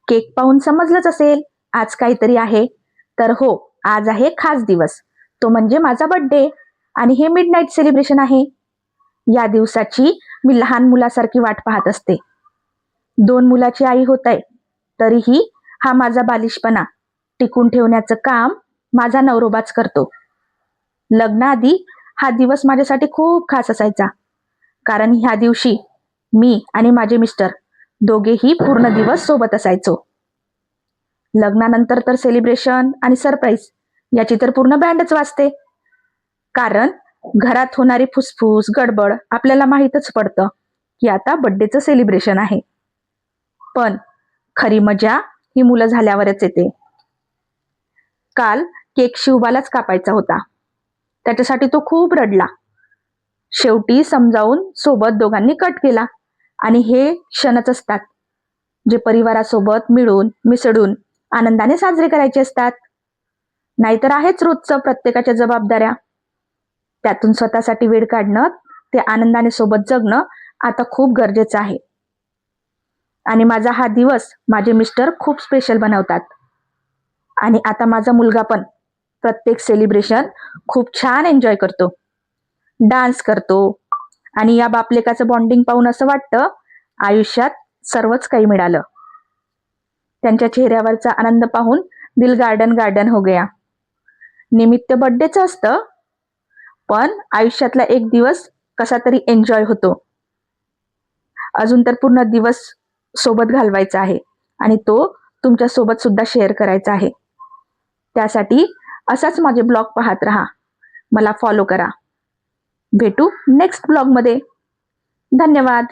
Cake पाहून समजलंच असेल आज काहीतरी आहे. तर हो, आज आहे खास दिवस. तो म्हणजे माझा बर्थडे आणि हे मिडनाईट सेलिब्रेशन आहे. या दिवसाची मी लहान मुलासारखी वाट पाहत असते. 2 मुलाची आई होत आहे, तरीही हा माझा बालिशपणा टिकून ठेवण्याचं काम माझा नवरोबाच करतो. लग्नाआधी हा दिवस माझ्यासाठी खूप खास असायचा. कारण ह्या दिवशी मी आणि माझे मिस्टर दोघेही पूर्ण दिवस सोबत असायचो. लग्नानंतर तर सेलिब्रेशन आणि सरप्राईज याची तर पूर्ण बँडच वाजते. कारण घरात होणारी फुसफुस गडबड आपल्याला माहीतच पडतं की आता बर्थडेचं सेलिब्रेशन आहे. पण खरी मजा ही मुलं झाल्यावरच येते. काल केक शिवबालाच कापायचा होता. त्याच्यासाठी तो खूप रडला. शेवटी समजावून सोबत दोघांनी कट केला. आणि हे क्षणच असतात जे परिवारासोबत मिळून मिसळून आनंदाने साजरे करायचे असतात. नाहीतर आहेच रोजचं प्रत्येकाच्या जबाबदाऱ्या. त्यातून स्वतःसाठी वेळ काढणं, ते आनंदाने सोबत जगणं आता खूप गरजेचं आहे. आणि माझा हा दिवस माझे मिस्टर खूप स्पेशल बनवतात. आणि आता माझा मुलगा पण प्रत्येक सेलिब्रेशन खूप छान एन्जॉय करतो, डान्स करतो. आणि या बापलेकाचं बॉन्डिंग पाहून असं वाटतं आयुष्यात सर्वच काही मिळालं. त्यांच्या चेहऱ्यावरचा आनंद पाहून दिल गार्डन गार्डन हो गया. निमित्त बर्थडेचं असतं, पण आयुष्यातला एक दिवस कसा तरी एन्जॉय होतो. अजून तर पूर्ण दिवस सोबत घालवायचा आहे आणि तो तुमच्या सोबत सुद्धा शेअर करायचा आहे. त्यासाठी असाच माझे ब्लॉग पाहत राहा, मला फॉलो करा. भेटू नेक्स्ट ब्लॉगमध्ये. धन्यवाद.